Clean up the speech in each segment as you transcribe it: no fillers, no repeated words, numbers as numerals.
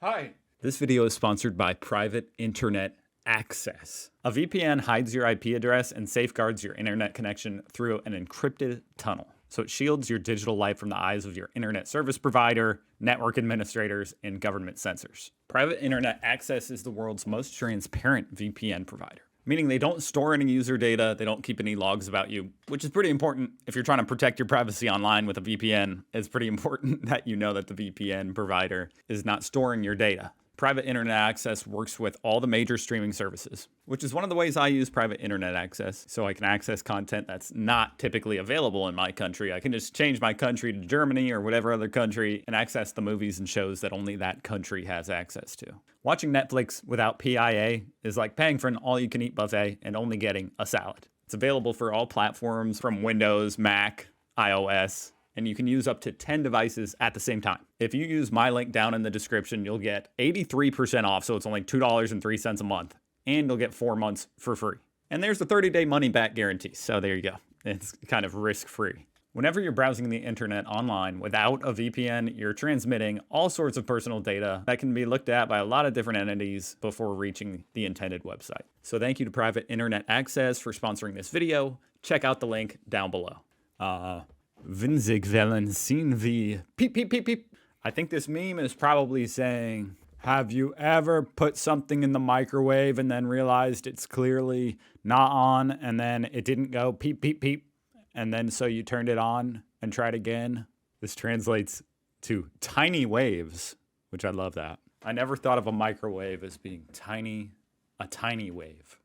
Hi. This video is sponsored by Private Internet Access. A VPN hides your IP address and safeguards your internet connection through an encrypted tunnel. So it shields your digital life from the eyes of your internet service provider, network administrators, and government censors. Private Internet Access is the world's most transparent VPN provider, meaning they don't store any user data, they don't keep any logs about you, which is pretty important if you're trying to protect your privacy online with a VPN. It's pretty important that you know that the VPN provider is not storing your data. Private Internet Access works with all the major streaming services, which is one of the ways I use Private Internet Access, so I can access content that's not typically available in my country. I can just change my country to Germany or whatever other country and access the movies and shows that only that country has access to. Watching Netflix without PIA is like paying for an all-you-can-eat buffet and only getting a salad. It's available for all platforms from Windows, Mac, iOS, and you can use up to 10 devices at the same time. If you use my link down in the description, you'll get 83% off, so it's only $2.03 a month, and you'll get 4 months for free. And there's the 30-day money-back guarantee, so there you go. It's kind of risk-free. Whenever you're browsing the internet online without a VPN, you're transmitting all sorts of personal data that can be looked at by a lot of different entities before reaching the intended website. So thank you to Private Internet Access for sponsoring this video. Check out the link down below. Winzig Wellen sehen wie peep, peep, peep, peep. I think this meme is probably saying, have you ever put something in the microwave and then realized it's clearly not on and then it didn't go peep, peep, peep? And then so you turned it on and tried again? This translates to tiny waves, which I love that. I never thought of a microwave as being tiny, a tiny wave.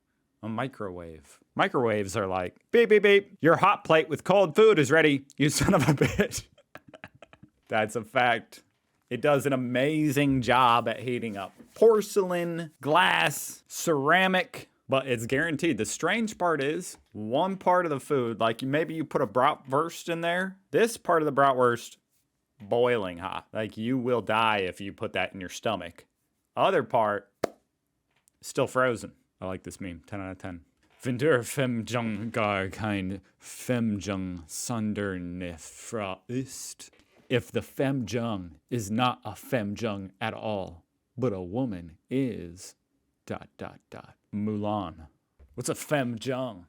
A microwave. Microwaves are like, beep, beep, beep. Your hot plate with cold food is ready, you son of a bitch. That's a fact. It does an amazing job at heating up porcelain, glass, ceramic, but it's guaranteed. The strange part is, one part of the food, like maybe you put a bratwurst in there, this part of the bratwurst, boiling hot. Like you will die if you put that in your stomach. Other part, still frozen. I like this meme, 10 out of 10. Wenn der Femjung gar kein Femjung Sondernefra ist. If the Femjung is not a Femjung at all, but a woman is... ... Mulan. What's a Femjung?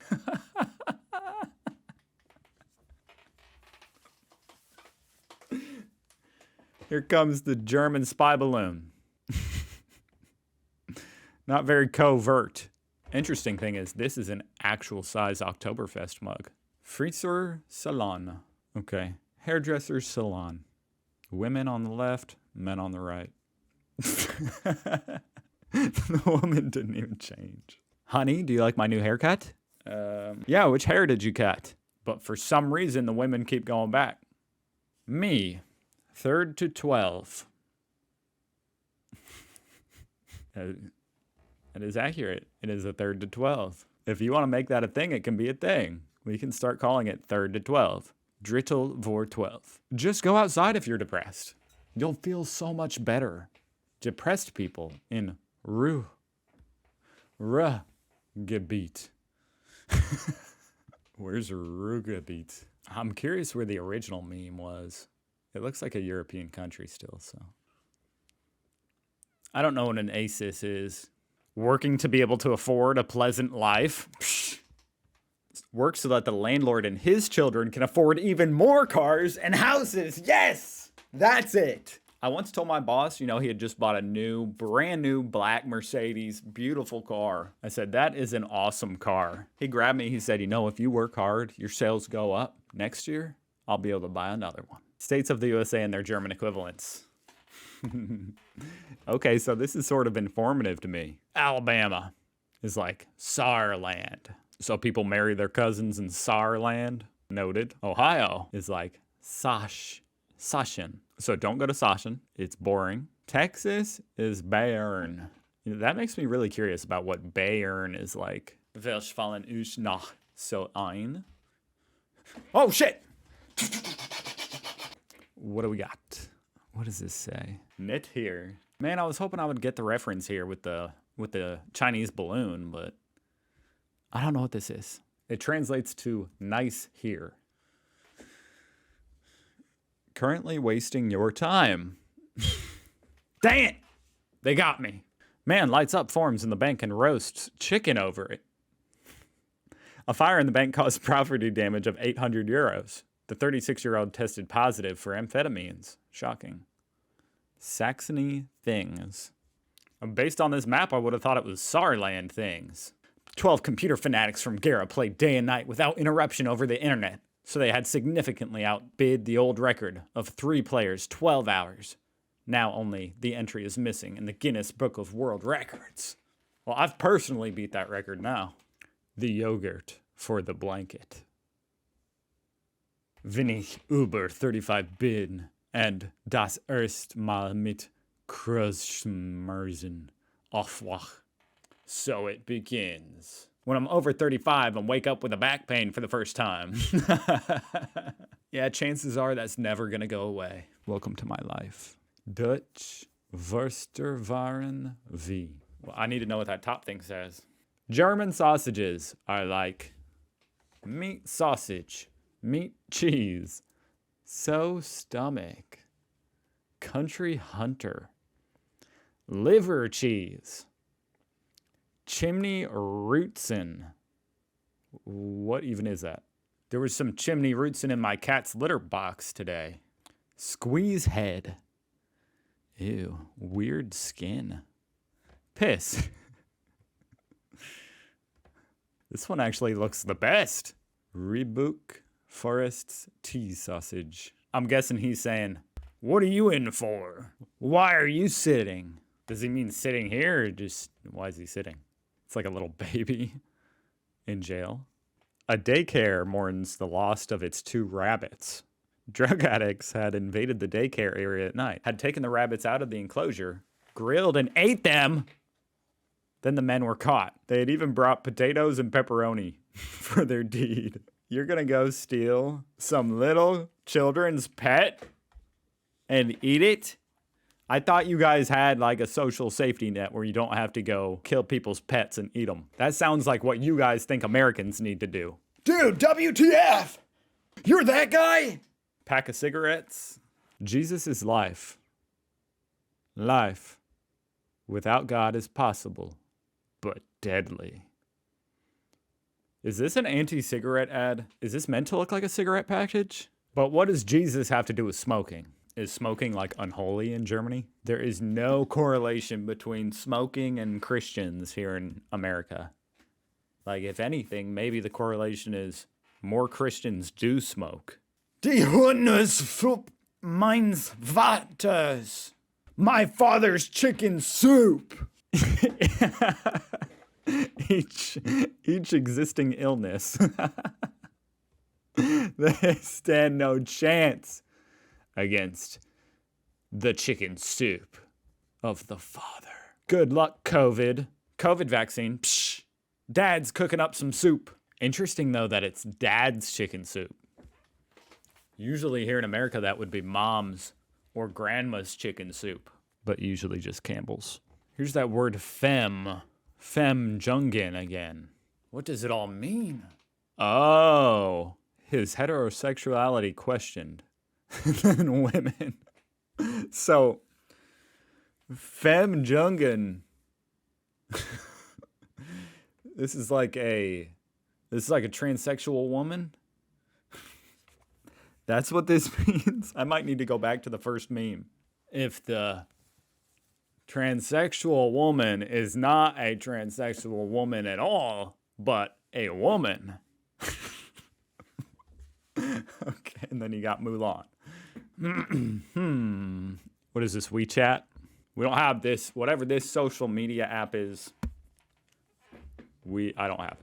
Here comes the German spy balloon. Not very covert. Interesting thing is, this is an actual size Oktoberfest mug. Friseur Salon. Okay. Hairdresser Salon. Women on the left, men on the right. The woman didn't even change. Honey, do you like my new haircut? Yeah, which hair did you cut? But for some reason, the women keep going back. Me, 3rd to 12. It is accurate. It is a 3rd to 12. If you want to make that a thing, it can be a thing. We can start calling it 3rd to 12. Drittel vor 12. Just go outside if you're depressed. You'll feel so much better. Depressed people in Ruhrgebiet. Where's Ruhrgebiet? I'm curious where the original meme was. It looks like a European country still, so. I don't know what an ASIS is. Working to be able to afford a pleasant life. Psh. Work so that the landlord and his children can afford even more cars and houses. Yes, that's it. I once told my boss, he had just bought a brand new black Mercedes, beautiful car. I said, that is an awesome car. He grabbed me, he said, if you work hard, your sales go up. Next year, I'll be able to buy another one. States of the USA and their German equivalents. Okay, so this is sort of informative to me. Alabama is like Saarland. So people marry their cousins in Saarland. Noted. Ohio is like Sachsen. So don't go to Sachsen. It's boring. Texas is Bayern. That makes me really curious about what Bayern is like. Welch fallen euch noch so ein? Oh, shit! What do we got? What does this say? Knit here. Man, I was hoping I would get the reference here with the Chinese balloon, but I don't know what this is. It translates to nice here. Currently wasting your time. Dang it! They got me. Man lights up forms in the bank and roasts chicken over it. A fire in the bank caused property damage of 800 euros. The 36-year-old tested positive for amphetamines. Shocking. Saxony things. Based on this map, I would have thought it was Saarland things. 12 computer fanatics from Gera played day and night without interruption over the internet, so they had significantly outbid the old record of 3 players, 12 hours. Now only the entry is missing in the Guinness Book of World Records. Well, I've personally beat that record now. The yogurt for the blanket. Wenn ich über 35 bin and das erst mal mit Kreuzschmerzen aufwach. So it begins. When I'm over 35 and wake up with a back pain for the first time. Yeah, chances are that's never gonna go away. Welcome to my life. Dutch Wursterwaren V. Well, I need to know what that top thing says. German sausages are like meat sausage, meat cheese, so stomach, country hunter, liver cheese, chimney rootsin. What even is that? There was some chimney rootsin in my cat's litter box today. Squeeze head. Ew, weird skin. Piss. This one actually looks the best. Rebook Forest's tea sausage. I'm guessing he's saying, what are you in for? Why are you sitting? Does he mean sitting here or just, why is he sitting? It's like a little baby in jail. A daycare mourns the loss of its 2 rabbits. Drug addicts had invaded the daycare area at night, had taken the rabbits out of the enclosure, grilled and ate them. Then the men were caught. They had even brought potatoes and pepperoni for their deed. You're gonna go steal some little children's pet and eat it? I thought you guys had like a social safety net where you don't have to go kill people's pets and eat them. That sounds like what you guys think Americans need to do. Dude, WTF? You're that guy? Pack of cigarettes. Jesus is life. Life without God is possible, but deadly. Is this an anti-cigarette ad? Is this meant to look like a cigarette package? But what does Jesus have to do with smoking? Is smoking like unholy in Germany? There is no correlation between smoking and Christians here in America. Like, if anything, maybe the correlation is more Christians do smoke. Die Hundessuppe meines Vaters. My father's chicken soup. Each existing illness. They stand no chance against the chicken soup of the Father. Good luck, COVID. COVID vaccine. Psh. Dad's cooking up some soup. Interesting, though, that it's Dad's chicken soup. Usually here in America, that would be Mom's or Grandma's chicken soup. But usually just Campbell's. Here's that word femme. Femjungen again. What does it all mean? Oh, his heterosexuality questioned. Than women. So, Femjungen. This is like a transsexual woman. That's what this means. I might need to go back to the first meme. If the transsexual woman is not a transsexual woman at all, but a woman. Okay, and then you got Mulan. What is this, WeChat? We don't have this, whatever this social media app is. I don't have.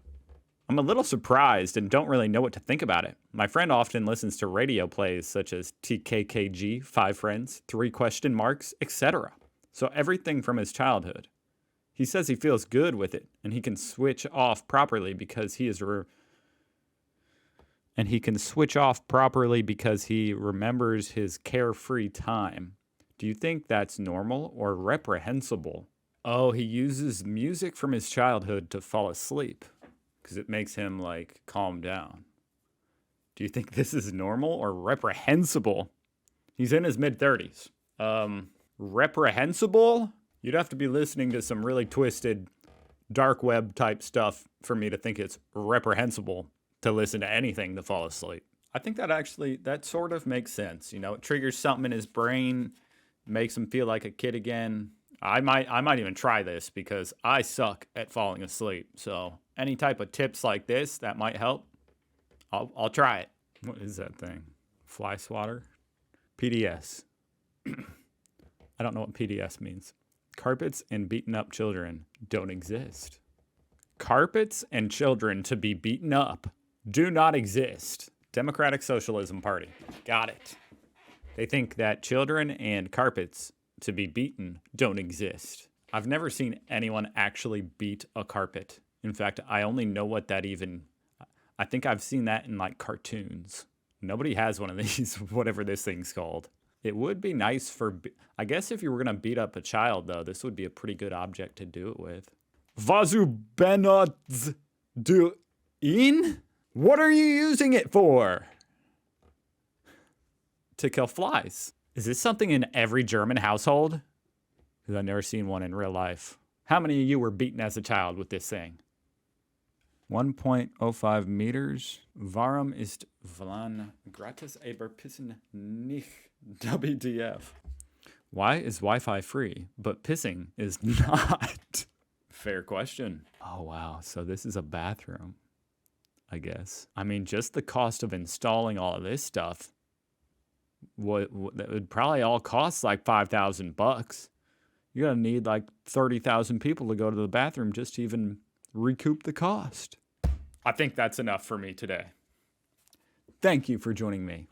I'm a little surprised and don't really know what to think about it. My friend often listens to radio plays such as TKKG, 5 Friends, 3 question marks, etc. So everything from his childhood. He says he feels good with it and he can switch off properly because he remembers his carefree time. Do you think that's normal or reprehensible? Oh, he uses music from his childhood to fall asleep because it makes him like calm down. Do you think this is normal or reprehensible? He's in his mid-30s. Reprehensible? You'd have to be listening to some really twisted dark web type stuff for me to think it's reprehensible to listen to anything to fall asleep. I think that sort of makes sense. You know, it triggers something in his brain, makes him feel like a kid again. I might even try this because I suck at falling asleep. So any type of tips like this that might help, I'll try it. What is that thing? Fly swatter? PDS. I don't know what PDS means. Carpets and beaten up children don't exist. Carpets and children to be beaten up do not exist. Democratic Socialism Party. Got it. They think that children and carpets to be beaten don't exist. I've never seen anyone actually beat a carpet. In fact, I only know what that I think I've seen that in like cartoons. Nobody has one of these, whatever this thing's called. It would be nice I guess if you were going to beat up a child, though, this would be a pretty good object to do it with. Vazu benadz du in? What are you using it for? To kill flies. Is this something in every German household? Because I've never seen one in real life. How many of you were beaten as a child with this thing? 1.05 meters. Warum ist Vlan gratis aber pissen nicht WDF? Why is Wi-Fi free, but pissing is not? Fair question. Oh, wow. So this is a bathroom, I guess. I mean, just the cost of installing all of this stuff, that would probably all cost like $5,000. You're going to need like 30,000 people to go to the bathroom just to even recoup the cost. I think that's enough for me today. Thank you for joining me.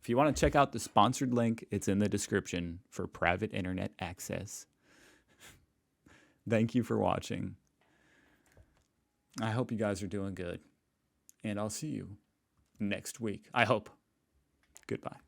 If you want to check out the sponsored link, it's in the description for private internet access. Thank you for watching. I hope you guys are doing good. And I'll see you next week. I hope. Goodbye.